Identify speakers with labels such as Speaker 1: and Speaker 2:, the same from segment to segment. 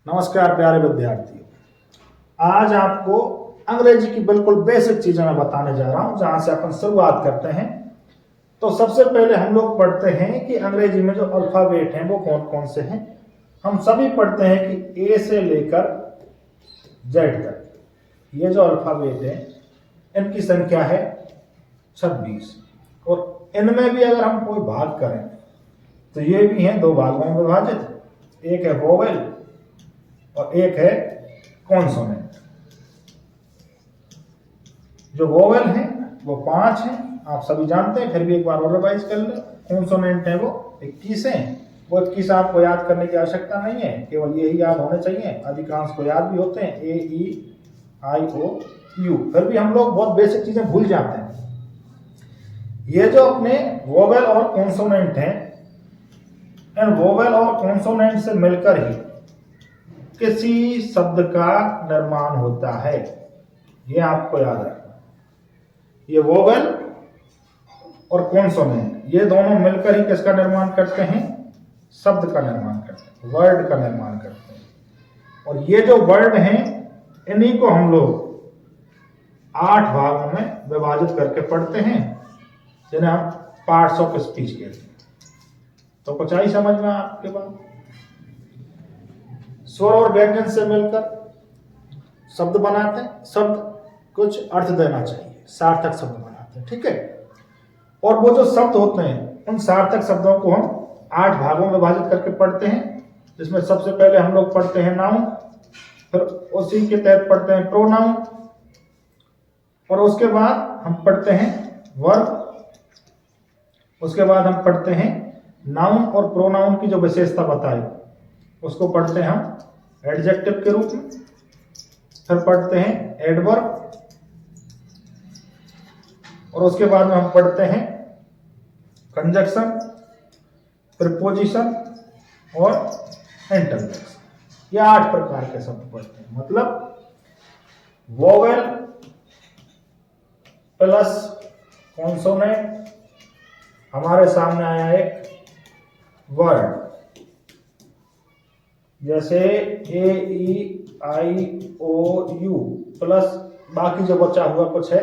Speaker 1: नमस्कार प्यारे विद्यार्थियों। आज आपको अंग्रेजी की बिल्कुल बेसिक चीजें मैं बताने जा रहा हूं, जहां से अपन शुरुआत करते हैं। तो सबसे पहले हम लोग पढ़ते हैं कि अंग्रेजी में जो अल्फाबेट हैं वो कौन कौन से हैं। हम सभी पढ़ते हैं कि ए से लेकर जेड तक ये जो अल्फाबेट है इनकी संख्या है 26, और इनमें भी अगर हम कोई भाग करें तो ये भी हैं दो भागों में विभाजित। एक है वोवेल और एक है कॉन्सोनेंट। जो वोवेल हैं वो 5 हैं, आप सभी जानते हैं, फिर भी एक बार और रिवाइज कर ले। कॉन्सोनेंट है वो 21 हैं। वो 21 आपको याद करने की आवश्यकता नहीं है, केवल यही याद होने चाहिए। अधिकांश को याद भी होते हैं, ए ई आई ओ यू, फिर भी हम लोग बहुत बेसिक चीजें भूल जाते हैं। ये जो अपने वोवेल और कॉन्सोनेंट हैं, इन वोवेल और कॉन्सोनेंट से मिलकर ही किसी शब्द का निर्माण होता है, ये आपको याद रखना। ये वोवेल और कॉन्सोनेंट ये दोनों मिलकर ही किसका निर्माण करते हैं? शब्द का निर्माण करते हैं, वर्ड का निर्माण करते हैं। और ये जो वर्ड हैं इन्हीं को हम लोग 8 भागों में विभाजित करके पढ़ते हैं, जिन्हें हम पार्ट्स ऑफ स्पीच कहते हैं। तो कुछ आई समझ में आपके बाद? स्वर और व्यंजन से मिलकर शब्द बनाते हैं। शब्द कुछ अर्थ देना चाहिए, सार्थक शब्द बनाते हैं, ठीक है। और वो जो शब्द होते हैं उन सार्थक शब्दों को हम 8 भागों में विभाजित करके पढ़ते हैं, जिसमें सबसे पहले हम लोग पढ़ते हैं नाउन, फिर उसी के तहत पढ़ते हैं प्रोनाउन, और उसके बाद हम पढ़ते हैं वर्ब, उसके बाद हम पढ़ते हैं नाउन और प्रोनाउन की जो विशेषता बताई उसको पढ़ते हैं हम एडजेक्टिव के रूप में, फिर पढ़ते हैं एडवर्ब, और उसके बाद में हम पढ़ते हैं कंजक्शन, प्रीपोजिशन और इंटरजेक्शन। ये 8 प्रकार के शब्द पढ़ते हैं। मतलब वोवेल प्लस कॉन्सोनेंट, हमारे सामने आया एक वर्ड, जैसे ए ई आई ओ यू प्लस बाकी जो बचा हुआ कुछ है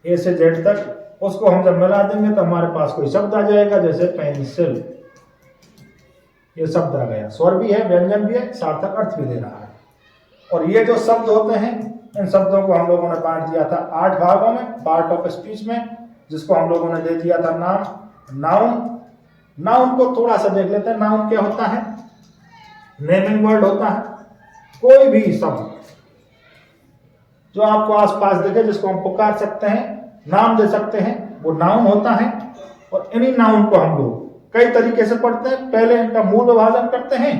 Speaker 1: ए से जेड तक, उसको हम जब मिला देंगे तो हमारे पास कोई शब्द आ जाएगा, जैसे पेंसिल। ये शब्द आ गया, स्वर भी है, व्यंजन भी है, सार्थक अर्थ भी दे रहा है। और ये जो शब्द होते हैं इन शब्दों को हम लोगों ने बांट दिया था 8 भागों में, पार्ट ऑफ स्पीच में, जिसको हम लोगों ने दे दिया था नाम, नाउन। नाउन को थोड़ा सा देख लेते हैं। नाउन क्या होता है? नेमिंग वर्ड होता है। कोई भी शब्द जो आपको आसपास दिखे, जिसको हम पुकार सकते हैं, नाम दे सकते हैं, वो नाउन होता है। और इन्हीं नाउन को हम लोग कई तरीके से पढ़ते हैं। पहले इनका मूल विभाजन करते हैं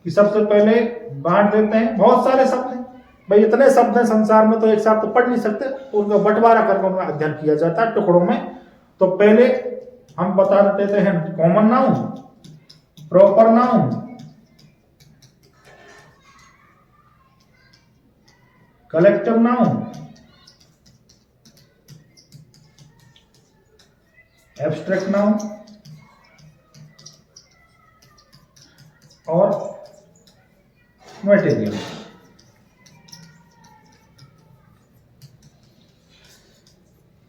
Speaker 1: कि सबसे पहले बांट देते हैं। बहुत सारे शब्द हैं भाई, इतने शब्द हैं संसार में, तो एक साथ तो पढ़ नहीं सकते, तो उनका बंटवारा करके उनका अध्ययन किया जाता है टुकड़ों में। तो पहले हम बता देते हैं common noun, proper noun, collective noun, abstract noun और मटेरियल।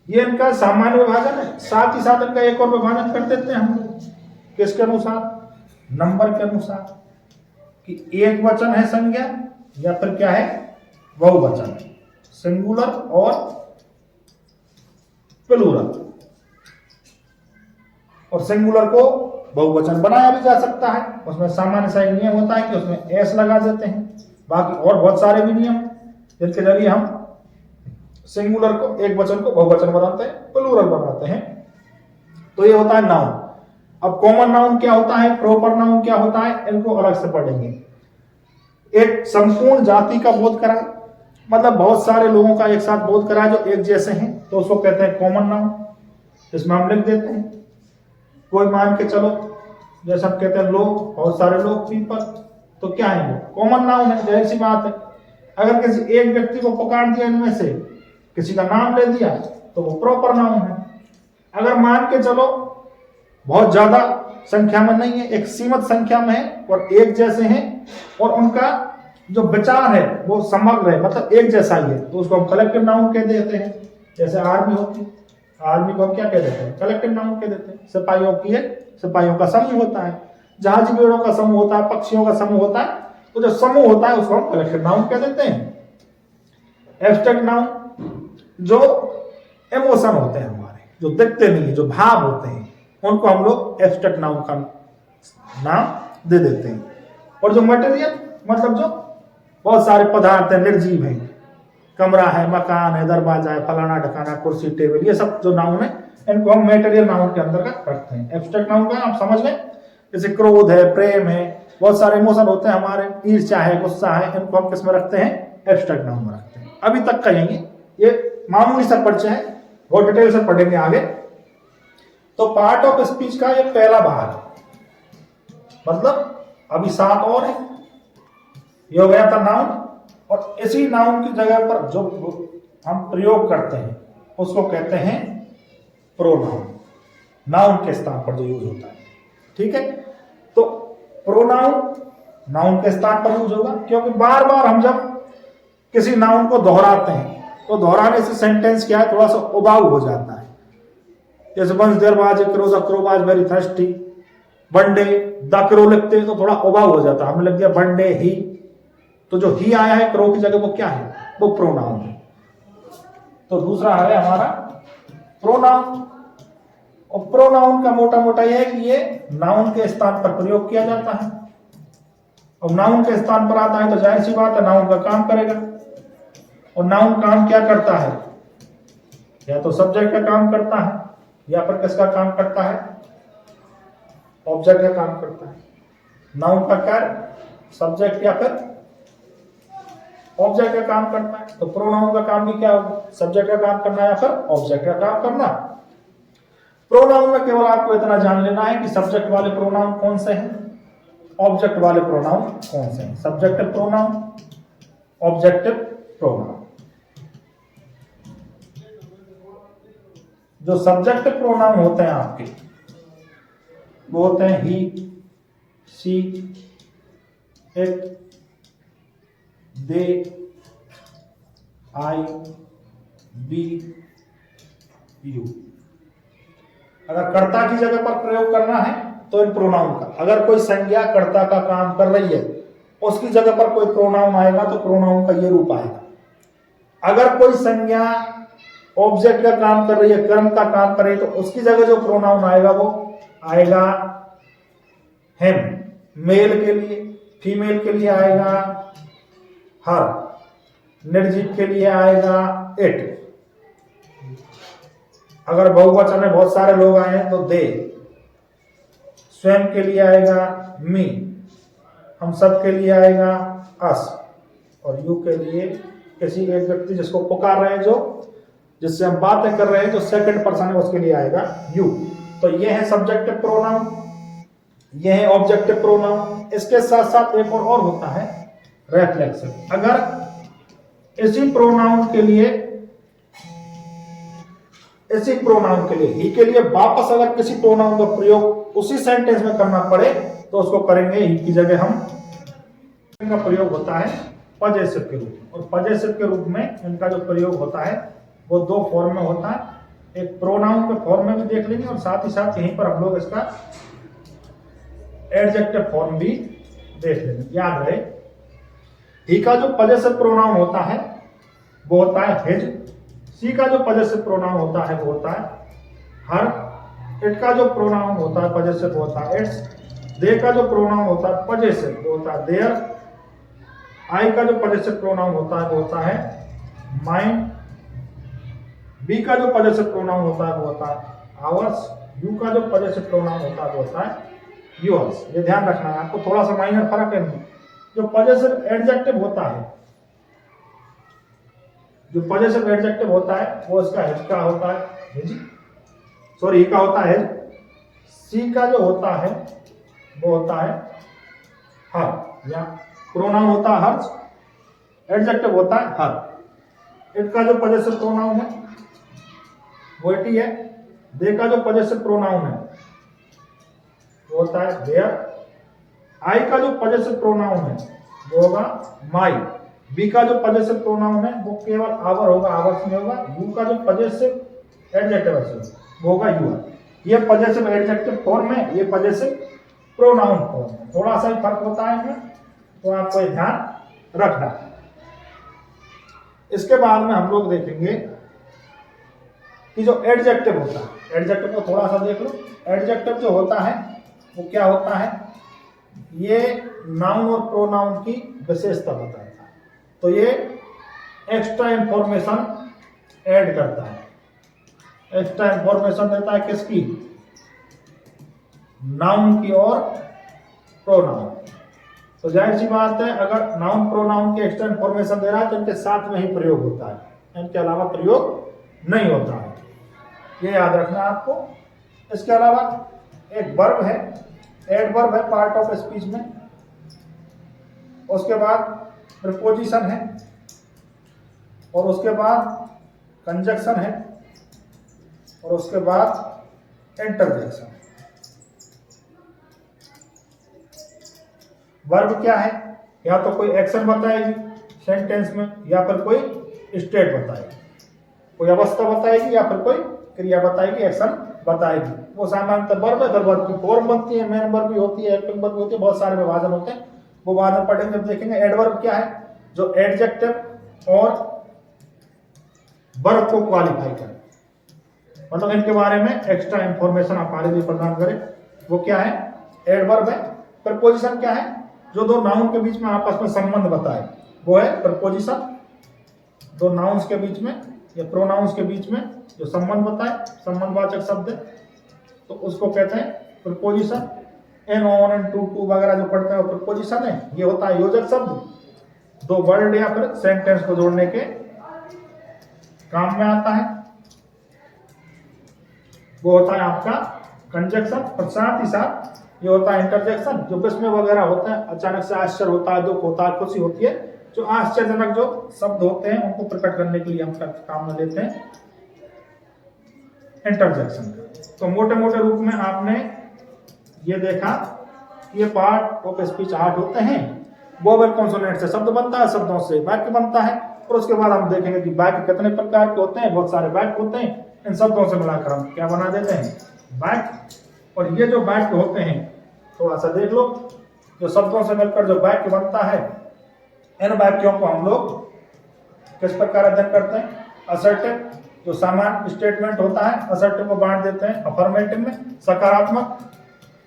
Speaker 1: ये इनका सामान्य विभाजन है। साथ ही साथ इनका एक और विभाजन कर देते हैं हम लोग, किसके अनुसार? नंबर के अनुसार, कि एक वचन है संज्ञा या फिर क्या है? बहुवचन, सिंगुलर और प्लूरल। और सिंगुलर को बहुवचन बनाया भी जा सकता है। उसमें सामान्य सा एक नियम होता है कि उसमें एस लगा देते हैं। बाकी और बहुत सारे भी नियम जिनके जरिए हम सिंगुलर को, एक वचन को बहुवचन बनाते हैं, प्लूरल बनाते हैं। तो ये होता है नाउन। अब कॉमन नाउन क्या होता है, प्रॉपर नाउन क्या होता है, इनको अलग से पढ़ेंगे। एक संपूर्ण जाति का बोध कराए, मतलब बहुत सारे लोगों का एक साथ बोध कराए जो एक जैसे हैं, तो उसको कहते हैं कॉमन नाउन। इसमें हम लिख देते हैं कोई, मान के चलो जैसे हम कहते हैं लोग, बहुत सारे लोग, पीपल, तो क्या है वो? कॉमन नाउन है, जाहिर सी बात है। अगर किसी एक व्यक्ति को पुकार दिया, इनमें से किसी का नाम ले दिया, तो वो प्रॉपर नाउन है। अगर मान के चलो बहुत ज्यादा संख्या में नहीं है, एक सीमित संख्या में है और एक जैसे हैं और उनका जो विचार है वो समग्र है, मतलब एक जैसा ही है, तो उसको हम कलेक्टिव नाउन कह देते हैं। जैसे आर्मी होती है, आर्मी को हम क्या कह देते हैं? कलेक्टिव नाउन कह देते हैं। सिपाहियों की एक सिपाहियों का समूह होता है, जहाजी पेड़ों का समूह होता है, पक्षियों का समूह होता है, तो जो समूह होता है उसको हम कलेक्टिव नाउन कह देते हैं। एब्स्ट्रैक्ट नाउन जो इमोशन होते हैं हमारे, जो दिखते नहीं है, जो भाव होते हैं, उनको हम लोग एब्स्ट्रैक्ट नाउन का नाम दे देते हैं। और जो मटेरियल मतलब जो बहुत सारे पदार्थ हैं, निर्जीव हैं, कमरा है, मकान है, दरवाजा है, फलाना ढकाना, कुर्सी, टेबल, ये सब जो नाउन है इनको हम मटेरियल नाउन के अंदर रखते हैं। एब्स्ट्रैक्ट नाउन का आप समझ लें, जैसे क्रोध है, प्रेम है, बहुत सारे इमोशन होते हैं हमारे, ईर्ष्या है, गुस्सा है, इनको हम किस में रखते हैं? एब्स्ट्रैक्ट नाउन में रखते हैं। अभी तक कहेंगे, ये मामूली सा परिचय है, बहुत डिटेल से पढ़ेंगे आगे। तो पार्ट ऑफ स्पीच का ये पहला भाग है, मतलब अभी 7 और है। ये हो गया था नाउन, और इसी नाउन की जगह पर जो हम प्रयोग करते हैं उसको कहते हैं प्रोनाउन। नाउन के स्थान पर जो यूज होता है, ठीक है। तो प्रोनाउन नाउन के स्थान पर यूज होगा, क्योंकि बार बार हम जब किसी नाउन को दोहराते हैं तो दोहराने से सेंटेंस क्या है, थोड़ा सा उबाऊ हो जाता है। जैसे once there was a crow, the crow was very thirsty. One day the crow लिखते हैं तो थोड़ा उबाऊ हो जाता है, हमने लिख दिया वन डे ही, तो जो ही आया है क्रो की जगह वो क्या है? वो प्रोनाउन है। तो दूसरा है हमारा प्रोनाउन। और प्रोनाउन का मोटा मोटा यह है कि ये नाउन के स्थान पर प्रयोग किया जाता है, और नाउन के स्थान पर आता है तो जाहिर सी बात है नाउन का काम करेगा। और नाउन काम क्या करता है? या तो सब्जेक्ट का काम करता है, या फिर किसका काम करता है? ऑब्जेक्ट का काम करता है। नाउन का कार्य सब्जेक्ट या फिर ऑब्जेक्ट का काम करता है। तो प्रोनाउन का काम भी क्या होगा? सब्जेक्ट का काम करना या फिर ऑब्जेक्ट का काम करना। प्रोनाउन में केवल आपको इतना जान लेना है कि सब्जेक्ट वाले प्रोनाउन कौन से हैं, ऑब्जेक्ट वाले प्रोनाउन कौन से हैं। Subjective pronoun, objective pronoun. जो सब्जेक्टिव प्रोनाउन होते हैं आपके, वो होते हैं he, she, it, they, I, we, you. अगर कर्ता की जगह पर प्रयोग करना है तो इन प्रोनाउन का, अगर कोई संज्ञा कर्ता का काम कर रही है उसकी जगह पर कोई प्रोनाउन आएगा तो प्रोनाउन का ये रूप आएगा। अगर कोई संज्ञा ऑब्जेक्ट का काम कर रही है, कर्म का काम कर रही है, तो उसकी जगह जो प्रोनाउन आएगा वो आएगा हिम। मेल के लिए, फीमेल के लिए आएगा हर, निर्जीव के लिए आएगा इट। अगर बहुवचन में बहुत सारे लोग आए हैं तो दे। स्वयं के लिए आएगा मी, हम सब के लिए आएगा अस, और यू के लिए किसी एक व्यक्ति जिसको पुकार रहे हैं, जो जिससे हम बातें कर रहे हैं, जो सेकंड पर्सन है, उसके लिए आएगा यू। तो ये है सब्जेक्टिव प्रोनाउन, ये है ऑब्जेक्टिव प्रोनाउन। इसके साथ साथ एक और होता है रेफ्लेक्सिव। अगर इसी प्रोनाउन के लिए ही के लिए वापस अगर किसी प्रोनाउन का प्रयोग उसी सेंटेंस में करना पड़े तो उसको करेंगे ही की जगह हम। इनका प्रयोग होता है पजेसिव के रूप में, और पजेसिव के रूप में इनका जो प्रयोग होता है वो 2 फॉर्म में होता है। एक प्रोनाउन के फॉर्म में भी देख लेंगे, और साथ ही साथ यहीं पर हम लोग इसका एडजेक्टिव फॉर्म भी देख लेंगे। याद रहे, ही का जो पजेसिव प्रोनाउन होता है वो होता है हिज। सी का जो पजेसिव प्रोनाउन होता है वो होता है हर। इट का जो प्रोनाउन होता है पजेसिव होता है इट्स। दे का जो प्रोनाउन होता है पजेसिव वो होता है देयर। आई का जो पजेसिव प्रोनाउन होता है वो होता है माइन। बी का जो पजेसिव प्रोनाउन होता है वो होता है आवर्स। यू का जो पजेसिव प्रोनाउन होता है वो होता है योर्स। ये ध्यान रखना है आपको, थोड़ा सा माइनर फर्क है। जो पजेसिव एडजेक्टिव होता है, जो पजेसिव एडजेक्टिव होता है वो इसका हिज का होता है, ही का होता है। सी का जो होता है वो होता है हर, या प्रोनाउन होता है हर्ष, एडजेक्टिव होता है हर। इट का जो पजेसिव प्रोनाउन है वो इट ही है। दे का जो पजेसिव प्रोनाउन है वो होता है देयर। आई का जो पॉजेसिव प्रोनाउन है वो होगा माई। बी का जो पॉजेसिव प्रोनाउन है वो केवल आवर होगा, आवर्स में होगा। यू का जो पॉजेसिव एडजेक्टिव है वो होगा यूआर। ये पॉजेसिव एडजेक्टिव फॉर्म है, ये पॉजेसिव प्रोनाउन फॉर्म है। थोड़ा सा ही फर्क होता है इनमें, तो आपको ये ध्यान रखना। इसके बाद में हम लोग देखेंगे कि जो एडजेक्टिव होता है, एडजेक्टिव को थोड़ा सा देख लो। एडजेक्टिव जो होता है वो क्या होता है, ये नाउन और प्रोनाउन की विशेषता बताता है। तो ये एक्स्ट्रा इंफॉर्मेशन ऐड करता है, एक्स्ट्रा इंफॉर्मेशन देता है किसकी, नाउन की और प्रोनाउन। तो जाहिर सी बात है, अगर नाउन प्रोनाउन की एक्स्ट्रा इंफॉर्मेशन दे रहा है तो इनके साथ में ही प्रयोग होता है, इनके अलावा प्रयोग नहीं होता है, ये याद रखना आपको। इसके अलावा एक वर्ब है, एडवर्ब है पार्ट ऑफ स्पीच में। उसके बाद प्रीपोजिशन है, और उसके बाद कंजक्शन है, और उसके बाद इंटरजेक्शन। वर्ब क्या है, या तो कोई एक्शन बताएगी सेंटेंस में, या फिर कोई स्टेट बताएगी, कोई अवस्था बताएगी, या फिर कोई क्रिया बताएगी, एक्शन बताएगी। वो सामान्यतः वर्ब है। फिर वर्ब की फॉर्म बनती है, मेन वर्ब भी होती है, हेल्पिंग वर्ब भी होती है, बहुत सारे विभाजन होते हैं, वो बाद में पढ़ेंगे जब देखेंगे। एडवर्ब क्या है, जो एडजेक्टिव और वर्ब को क्वालिफाई करे, मतलब इनके बारे में एक्स्ट्रा इंफॉर्मेशन हमारे लिए प्रदान करे, वो क्या है, एडवर्ब है। प्रपोजिशन क्या है, जो दो नाउन के बीच में आपस में संबंध बताए, वो है प्रपोजिशन। दो नाउन्स के बीच में या प्रोनाउंस के बीच में जो संबंध बताए, संबंधवाचक शब्द, तो उसको कहते हैं preposition. In, on and, to, to वगैरह जो पढ़ते हैं वो प्रपोजिशन है। ये होता है योजक शब्द, दो वर्ड या फिर सेंटेंस को जोड़ने के काम में आता है। वो होता है आपका कंजक्शन। और साथ ही साथ ये होता है इंटरजेक्शन, जो विस्मय वगैरह होता है, अचानक से आश्चर्य होता है, दुख होता है, खुशी होती है, जो आश्चर्यजनक जो शब्द होते हैं उनको प्रकट करने के लिए हम काम में लेते हैं इंटरजेक्शन। तो मोटे मोटे रूप में आपने ये देखा कि ये पार्ट ऑफ स्पीच 8 होते हैं। वोवेल कॉन्सोनेंट से शब्द बनता है, शब्दों से वाक्य बनता है, और उसके बाद हम देखेंगे कि वाक्य कितने प्रकार के होते हैं। बहुत सारे वाक्य होते हैं, इन शब्दों से मिलाकर हम क्या बना देते हैं, वाक्य। और ये जो वाक्य होते हैं थोड़ा सा देख लो, जो शब्दों से मिलकर जो वाक्य बनता है, इन वाक्यों को हम लोग किस प्रकार अध्ययन करते हैं, असर्टिव, जो सामान्य स्टेटमेंट होता है, असर्टिव को बांट देते हैं अफर्मेटिव में, सकारात्मक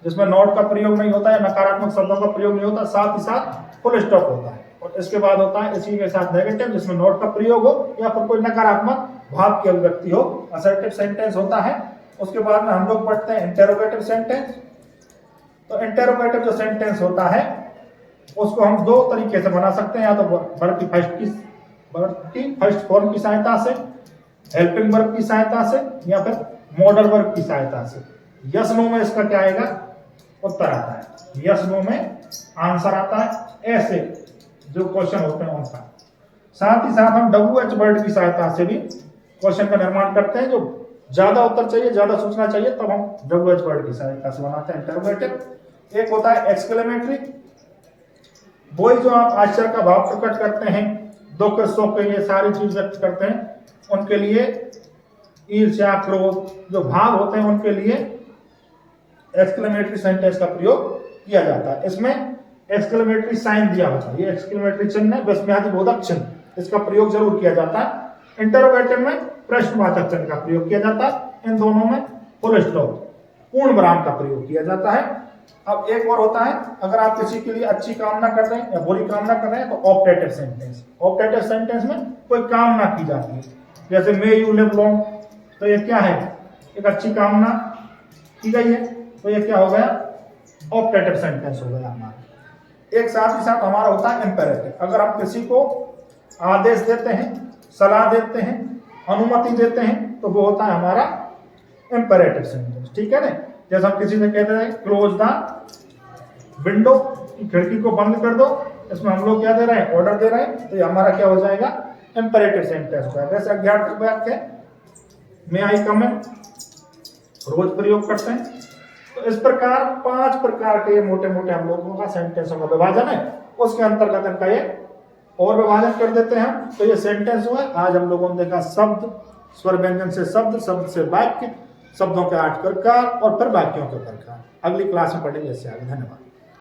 Speaker 1: जिसमें नॉट का प्रयोग नहीं होता है, नकारात्मक शब्दों का प्रयोग नहीं होता, साथ ही साथ फुल स्टॉप होता है। और इसके बाद होता है इसी के साथ नेगेटिव, जिसमें नॉट का प्रयोग हो या फिर कोई नकारात्मक भाव की अभिव्यक्ति हो, असर्टिव सेंटेंस होता है। उसके बाद में हम लोग पढ़ते हैं इंटेरोगेटिव सेंटेंस। तो इंटेरोगेटिव जो सेंटेंस होता है उसको हम दो तरीके से बना सकते हैं, या तो वर्ब की फर्स्ट फॉर्म की सहायता से, हेल्पिंग वर्ब की सहायता से, या फिर मॉडल वर्ब की सहायता से। यस नो में इसका क्या आएगा, उत्तर आता है, यस नो में आंसर आता है, ऐसे जो क्वेश्चन होते हैं उनका। साथ ही साथ हम WH वर्ड की सहायता से भी क्वेश्चन का निर्माण करते हैं। जो ज्यादा उत्तर चाहिए, ज्यादा सूचना चाहिए, तब हम WH वर्ड की सहायता से बनाते हैं इंटरोगेटिव। एक होता है एक्सक्लेमेटरी, वही जो आप आश्चर्य का भाव प्रकट करते हैं, दुख सुख ये सारी चीज व्यक्त करते हैं, उनके लिए ईर्ष्या क्रोध जो भाव होते हैं उनके लिए एक्सक्लेमेटरी सेंटेंस का प्रयोग किया जाता है। इसमें एक्सक्लेमेटरी साइन दिया होता है, ये एक्सक्लेमेटरी चिन्ह है, विस्मयादिबोधक चिन्ह, इसका प्रयोग जरूर किया जाता है। इंटरोगेटिव में प्रश्नवाचक चिन्ह का प्रयोग किया जाता है। इन दोनों में फुल स्टॉप, पूर्ण विराम का प्रयोग किया जाता है। अब एक और होता है, अगर आप किसी के लिए अच्छी कामना कर रहे हैं या बुरी कामना कर रहे हैं, तो ऑप्टेटिव सेंटेंस। ऑप्टेटिव सेंटेंस में कोई कामना की जाती है, जैसे मे यू लिव लॉन्ग, तो ये क्या है, एक अच्छी कामना की गई है, तो ये क्या हो गया, ऑप्टेटिव सेंटेंस हो गया हमारा। एक साथ ही साथ हमारा होता है इंपेरेटिव, अगर आप किसी को आदेश देते हैं, सलाह देते हैं, अनुमति देते हैं, तो वो होता है हमारा इंपेरेटिव सेंटेंस, ठीक है ना। जैसे हम किसी से कहते हैं क्लोज द विंडो, खिड़की को बंद कर दो, इसमें हम लोग क्या दे रहे हैं, ऑर्डर दे रहे हैं, तो ये हमारा क्या हो जाएगा, इंपेरेटिव सेंटेंस होगा। वैसे अज्ञात वाक्य में आई कम इन रोज प्रयोग करते हैं, तो इस प्रकार 5 प्रकार के मोटे मोटे हम लोगों का सेंटेंसों का विभाजन है। उसके अंतर्गत इनका ये और विभाजन कर देते हैं हम। तो ये सेंटेंस हुआ। आज हम लोगों ने देखा शब्द, स्वर व्यंजन से शब्द, शब्द से वाक्य, शब्दों के 8 प्रकार और फिर वाक्यों के प्रकार। अगली क्लास में पढ़ेंगे इससे आगे। धन्यवाद।